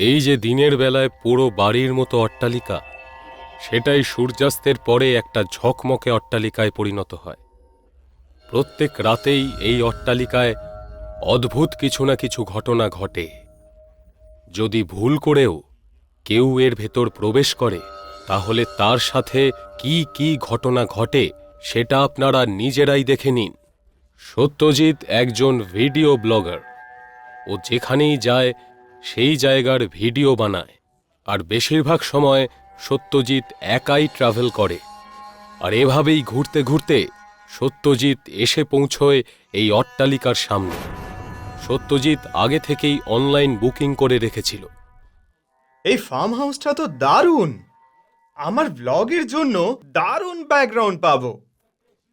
এই যে দিনের বেলায় পুরো বাড়ির মতো অট্টালিকা, সেটাই সূর্যাস্তের পরে একটা ঝকমকে অট্টালিকায় পরিণত হয়। প্রত্যেক রাতেই এই অট্টালিকায় অদ্ভুত কিছু না কিছু ঘটনা ঘটে। যদি ভুল করেও কেউ এর ভেতর প্রবেশ করে, তাহলে তার সাথে কি কি ঘটনা ঘটে সেটা আপনারা নিজেরাই দেখে নিন। সত্যজিৎ একজন ভিডিও ব্লগার। ও যেখানেই যায় সেই জায়গার ভিডিও বানায়, আর বেশিরভাগ সময় সত্যজিৎ একাই ট্রাভেল করে। আর এভাবেই ঘুরতে ঘুরতে সত্যজিৎ এসে পৌঁছয় এই অট্টালিকার সামনে। সত্যজিৎ আগে থেকেই অনলাইন বুকিং করে রেখেছিল। এই ফার্ম হাউসটা তো দারুণ। আমার ব্লগের জন্য দারুণ ব্যাকগ্রাউন্ড পাবো।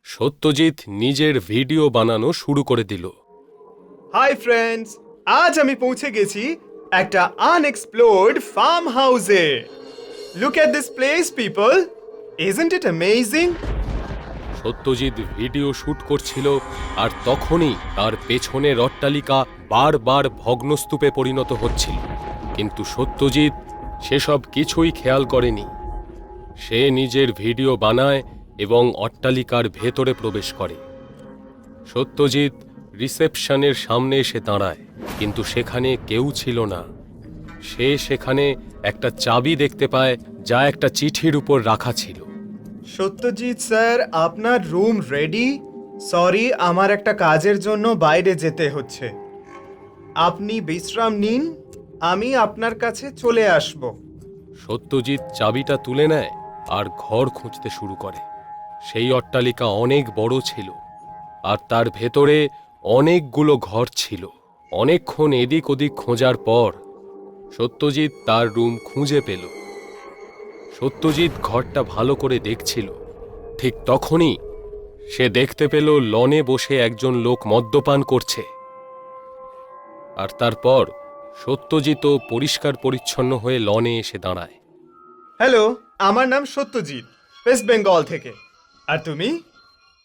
সত্যজিৎ নিজের ভিডিও বানানো শুরু করে দিল। হাই ফ্রেন্ডস, আজ আমি পৌঁছে গেছি একটা আনএক্সপ্লোরড ফার্ম হাউসে। Look at this place people, isn't it amazing? Satyajit video shoot করছিল, আর তখনই তার পেছনের অট্টালিকা বারবার ভগ্নস্তূপে পরিণত হচ্ছিল। কিন্তু সত্যজিৎ সেসব কিছুই খেয়াল করেনি। সে নিজের ভিডিও বানায় এবং অট্টালিকার ভেতরে প্রবেশ করে। সত্যজিৎ রিসেপশনের সামনে এসে দাঁড়ায়, কিন্তু সেখানে কেউ ছিল না। সে সেখানে একটা চাবি দেখতে পায়, যা একটা চিঠির উপর রাখা ছিল। সত্যজিৎ স্যার, আপনার রুম রেডি। সরি, আমার একটা কাজের জন্য বাইরে যেতে হচ্ছে। আপনি বিশ্রাম নিন, আমি আপনার কাছে চলে আসব। সত্যজিৎ চাবিটা তুলে নেয় আর ঘর খুঁজতে শুরু করে। সেই অট্টালিকা অনেক বড় ছিল, আর তার ভেতরে অনেকগুলো ঘর ছিল। অনেকক্ষণ এদিক ওদিক খোঁজার পর সত্যজিৎ তার রুম খুঁজে পেল। সত্যজিৎ ঘরটা ভালো করে দেখছিল। ঠিক তখনই সে দেখতে পেল লনে বসে একজন লোক মদ্যপান করছে। আর তারপর সত্যজিৎ পরিষ্কার পরিচ্ছন্ন হয়ে লনে এসে দাঁড়ায়। হ্যালো, আমার নাম সত্যজিৎ, ওয়েস্ট বেঙ্গল থেকে। আর তুমি?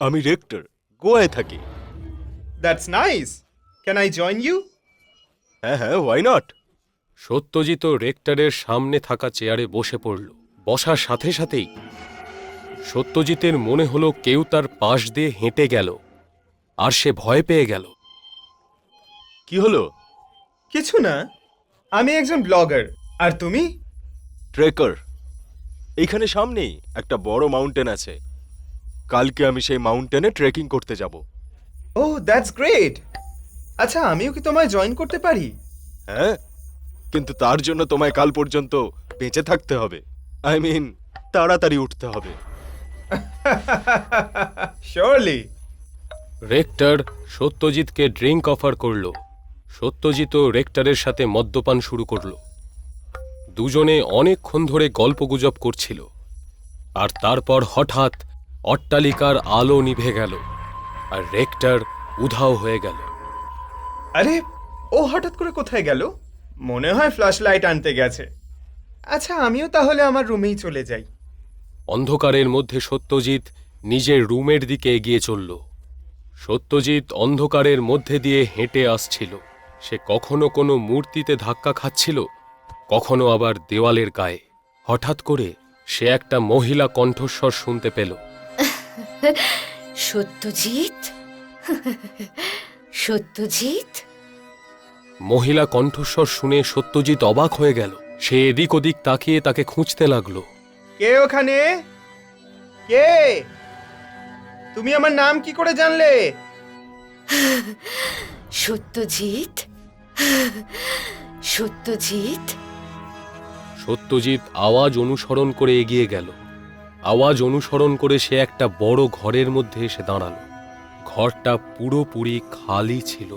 আমি রেক্টর, গোয়ায় থাকি। That's nice. Can I join you? হ্যাঁ হ্যাঁ, ওয়াই নট। সত্যজিৎ রেক্টরের সামনে থাকা চেয়ারে বসে পড়ল। বসার সাথে সাথেই সত্যজিতের মনে হলো কেউ তার পাশ দিয়ে হেঁটে গেল, আর সে ভয় পেয়ে গেল। কি হলো? কিছু না, আমি একজন ব্লগার। আর তুমি? ট্রেকার। এইখানে সামনেই একটা বড় মাউন্টেন আছে। কালকে আমি সেই মাউন্টেনে ট্রেকিং করতে যাব। ও, দ্যাটস গ্রেট। আচ্ছা, আমিও কি তোমায় জয়েন করতে পারি? হ্যাঁ, কিন্তু তার জন্য তোমায় কাল পর্যন্ত বেঁচে থাকতে হবে। আই মিন, তাড়াতাড়ি উঠতে হবে। শিওরলি। রেক্টর সত্যজিৎকে ড্রিঙ্ক অফার করল। সত্যজিৎ রেক্টরের সাথে মদ্যপান শুরু করল। দুজনে অনেকক্ষণ ধরে গল্পগুজব করছিল। আর তারপর হঠাৎ অট্টালিকার আলো নিভে গেল, আর রেক্টর উধাও হয়ে গেল। আরে, ও হঠাৎ করে কোথায় গেল? মনে হয় ফ্ল্যাশ লাইট আনতে গেছে। আচ্ছা, আমিও তাহলে আমার রুমেই চলে যাই। অন্ধকারের মধ্যে সত্যজিৎ নিজের রুমের দিকে এগিয়ে চলল। সত্যজিৎ অন্ধকারের মধ্যে দিয়ে হেঁটে আসছিল। সে কখনো কোনো মূর্তিতে ধাক্কা খাচ্ছিল, কখনো আবার দেওয়ালের গায়ে। হঠাৎ করে সে একটা মহিলা কণ্ঠস্বর শুনতে পেল। সত্যজিৎ, সত্যজিৎ। মহিলা কণ্ঠস্বর শুনে সত্যজিৎ অবাক হয়ে গেল। সে এদিক ওদিক তাকিয়ে তাকে খুঁজতে লাগলো। কে ওখানে? কে? তুমি আমার নাম কি করে জানলে? সত্যজিৎ, সত্যজিৎ। সত্যজিৎ আওয়াজ অনুসরণ করে এগিয়ে গেল। আওয়াজ অনুসরণ করে সে একটা বড় ঘরের মধ্যে এসে দাঁড়ালো। ঘরটা পুরোপুরি খালি ছিল,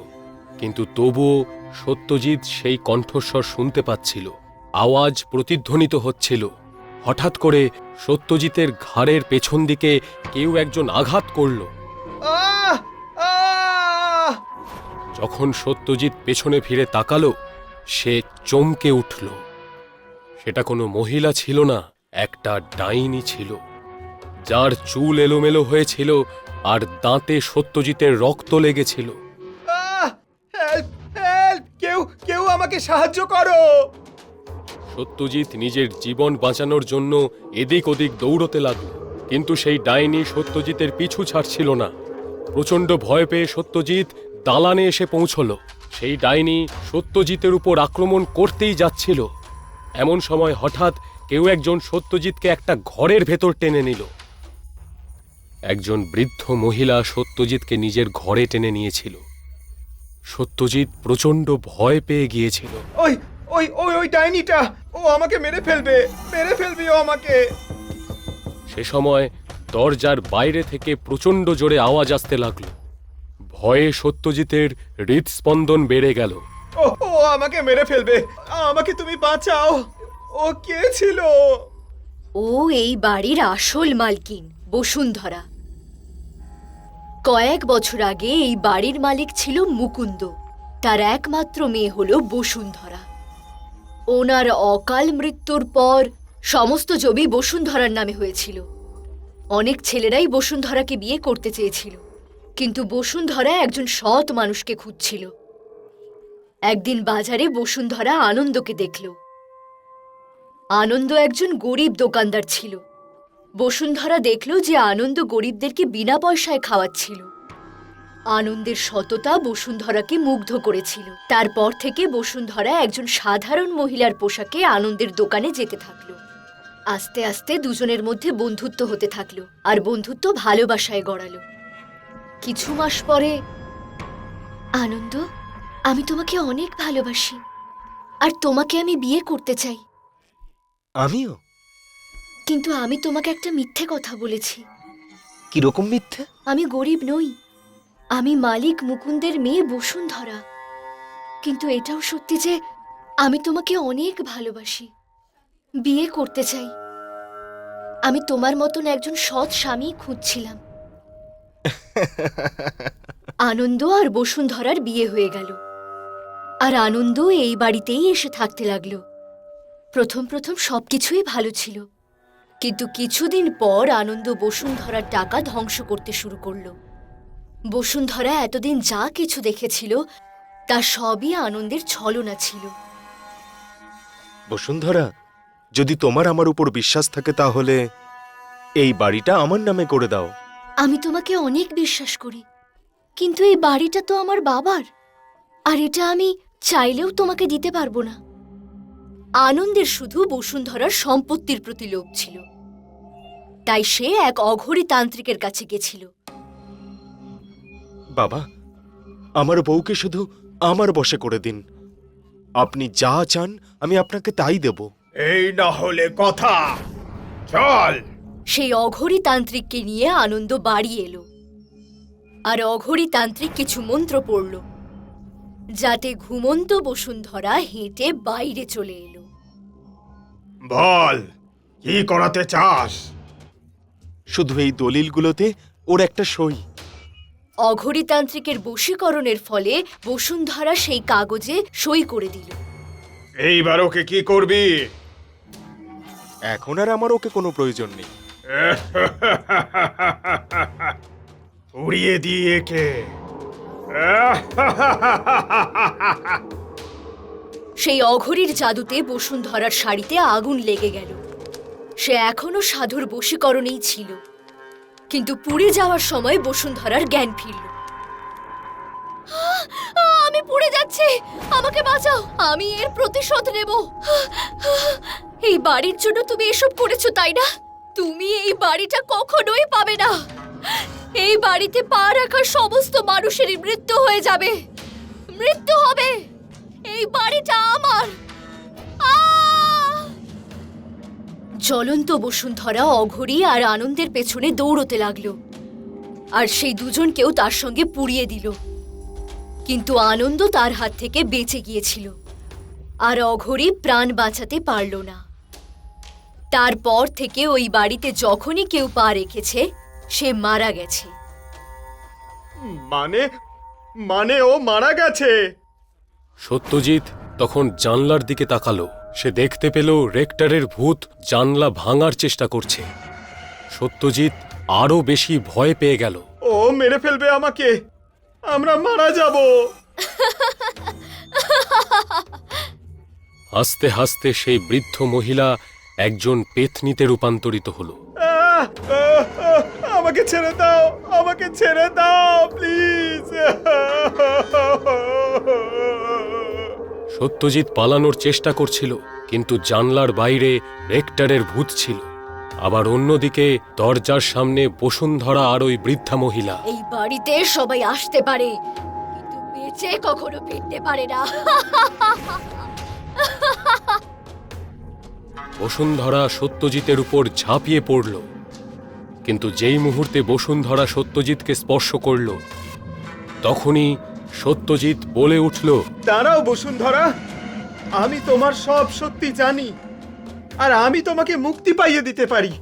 কিন্তু তবুও সত্যজিৎ সেই কণ্ঠস্বর শুনতে পাচ্ছিল। আওয়াজ প্রতিধ্বনিত হচ্ছিল। হঠাৎ করে সত্যজিতের ঘাড়ের পেছন দিকে কেউ একজন আঘাত করল। আহ! আহ! যখন সত্যজিৎ পেছনে ফিরে তাকালো, সে চমকে উঠল। সেটা কোনো মহিলা ছিল না, একটা ডাইনি ছিল, যার চুল এলোমেলো হয়েছিল আর দাঁতে সত্যজিতের রক্ত লেগেছিল। আহ! হেল্প! হেল্প! কেউ কেউ আমাকে সাহায্য করো! সত্যজিৎ নিজের জীবন বাঁচানোর জন্য এদিক ওদিক দৌড়তে লাগলো, কিন্তু সেই ডাইনি সত্যজিতের পিছু ছাড়ছিল না। প্রচণ্ড ভয় পেয়ে সত্যজিৎ দালানে এসে পৌঁছলো। সেই ডাইনি সত্যজিতের উপর আক্রমণ করতেই যাচ্ছিল। এমন সময় হঠাৎ কেউ একজন সত্যজিৎকে একটা ঘরের ভেতর টেনে নিল। একজন বৃদ্ধ মহিলা সত্যজিৎকে নিজের ঘরে টেনে নিয়েছিল। সত্যজিৎ প্রচণ্ড ভয় পেয়ে গিয়েছিল। ওই ওই ওই ওই ডাইনিটা, ও আমাকে মেরে ফেলবে, মেরে ফেলবে ও আমাকে। সে সময় দরজার বাইরে থেকে প্রচণ্ড জোরে আওয়াজ আসতে লাগলো। ভয়ে সত্যজিতের হৃদস্পন্দন বেড়ে গেল। ও ও আমাকে মেরে ফেলবে, আমাকে তুমি বাঁচাও। ও কে ছিল? ও এই বাড়ির আসল মালকিন বসুন্ধরা। কয়েক বছর আগে এই বাড়ির মালিক ছিল মুকুন্দ। তার একমাত্র মেয়ে হলো বসুন্ধরা। ওনার অকাল মৃত্যুর পর সমস্ত জমি বসুন্ধরার নামে হয়েছিল। অনেক ছেলেরাই বসুন্ধরাকে বিয়ে করতে চেয়েছিল, কিন্তু বসুন্ধরা একজন সৎ মানুষকে খুঁজছিল। একদিন বাজারে বসুন্ধরা আনন্দকে দেখল। আনন্দ একজন গরিব দোকানদার ছিল। বসুন্ধরা দেখল যে আনন্দ গরিবদেরকে বিনা পয়সায় খাওয়াচ্ছিল। আনন্দের সততা বসুন্ধরাকে মুগ্ধ করেছিল। তারপর থেকে বসুন্ধরা একজন সাধারণ মহিলার পোশাকে আনন্দের দোকানে যেতে থাকলো। আস্তে আস্তে দুজনের মধ্যে বন্ধুত্ব হতে থাকলো, আর বন্ধুত্ব ভালোবাসায় গড়ালো। কিছু মাস পরে, আনন্দ, আমি তোমাকে অনেক ভালোবাসি, আর তোমাকে আমি বিয়ে করতে চাই। আমিও। কিন্তু আমি তোমাকে একটা মিথ্যে কথা বলেছি। কিরকম মিথ্যে? আমি গরিব নই, আমি মালিক মুকুন্দের মেয়ে বসুন্ধরা। কিন্তু এটাও সত্যি যে আমি তোমাকে অনেক ভালোবাসি, বিয়ে করতে চাই। আমি তোমার মতন একজন সৎ স্বামী খুঁজছিলাম। আনন্দ আর বসুন্ধরার বিয়ে হয়ে গেল, আর আনন্দ এই বাড়িতেই এসে থাকতে লাগলো। প্রথম প্রথম সবকিছুই ভালো ছিল, কিন্তু কিছুদিন পর আনন্দ বসুন্ধরার টাকা ধ্বংস করতে শুরু করলো। বসুন্ধরা এতদিন যা কিছু দেখেছিল তা সবই আনন্দের ছলনা ছিল। বসুন্ধরা, যদি তোমার আমার উপর বিশ্বাস থাকে তাহলে এই বাড়িটা আমার নামে করে দাও। আমি তোমাকে অনেক বিশ্বাস করি, কিন্তু এই বাড়িটা তো আমার বাবার, আর এটা আমি চাইলেও তোমাকে দিতে পারবো না। আনন্দের শুধু বসুন্ধরার সম্পত্তির প্রতি লোভ ছিল, তাই সে এক অঘরী তান্ত্রিকের কাছে গেছিল। বাবা, আমার বউকে শুধু আমার বশে করে দিন। আপনি যা চান আমি আপনাকে তাই দেব। এই না হলে কথা, চল। সেই অঘরী তান্ত্রিককে নিয়ে আনন্দ বাড়ি এলো, আর অঘরী তান্ত্রিক কিছু মন্ত্র পড়ল, যাতে ঘুমন্ত বসুন্ধরা হেঁটে বাইরে চলে এলো। বল, কি করাতে চাস? শুধু এই দলিলগুলোতে ওর একটা সই। অঘরী তান্ত্রিকের বশীকরণের ফলে বসুন্ধরা সেই কাগজে সই করে দিল। এইবার ওকে কি করবি? এখন আর আমার ওকে কোনো প্রয়োজন নেই। উড়িয়ে দিয়ে কে? সেই অঘরীর জাদুতে বসুন্ধরার শাড়িতে আগুন লেগে গেল। সে এখনো সাধুর বশীকরণেই ছিল, কিন্তু পুড়ে যাওয়ার সময় বসুন্ধরার জ্ঞান ফিরল। আমি পুড়ে যাচ্ছি, আমাকে বাঁচাও, আমি এর প্রতিশোধ নেব। এই বাড়ির জন্য তুমি এসব করেছো, তাই না? তুমি এই বাড়িটা কখনোই পাবে না। এই বাড়িতে পা রাখার সমস্ত মানুষেরই মৃত্যু হয়ে যাবে, মৃত্যু হবে। এই বাড়িটা আমার। জ্বলন্ত বসুন্ধরা অঘরী আর আনন্দের পেছনে দৌড়তে লাগলো, আর সেই দুজনকেও তার সঙ্গে পুড়িয়ে দিল। কিন্তু আনন্দ তার হাত থেকে বেঁচে গিয়েছিল, আর অঘরী প্রাণ বাঁচাতে পারল না। তারপর থেকে ওই বাড়িতে যখনই কেউ পা রেখেছে সে মারা গেছে। মানে মানে ও মারা গেছে? সত্যজিৎ তখন জানলার দিকে তাকালো। সে দেখতে পেল রেক্টরের ভূত জানলা ভাঙার চেষ্টা করছে। সত্যজিৎ আরো বেশি ভয় পেয়ে গেল। ও মেরে ফেলবে আমাকে, আমরা মারা যাব। হাসতে হাসতে সেই বৃদ্ধ মহিলা একজন পেতনিতে রূপান্তরিত হলো। আহ, আহ, আহ, আমাকে ছেড়ে দাও, আমাকে ছেড়ে দাও প্লিজ। সত্যজিৎ পালানোর চেষ্টা করছিল, কিন্তু জানলার বাইরে রেক্টরের ভূত ছিল। আবার অন্যদিকে দরজার সামনে বসুন্ধরা আর ওই বৃদ্ধা মহিলা। এই বাড়িতে সবাই আসতে পারে, কিন্তু বেঁচে কখনো ফিরতে পারে না। বসুন্ধরা সত্যজিতের উপর ঝাঁপিয়ে পড়ল, কিন্তু যেই মুহূর্তে বসুন্ধরা সত্যজিৎকে স্পর্শ করল, তখনই সত্যজিৎ বলে উঠল, দাঁড়াও বসুন্ধরা, আমি তোমার সব সত্যি জানি, আর আমি তোমাকে মুক্তি পাইয়ে দিতে পারি।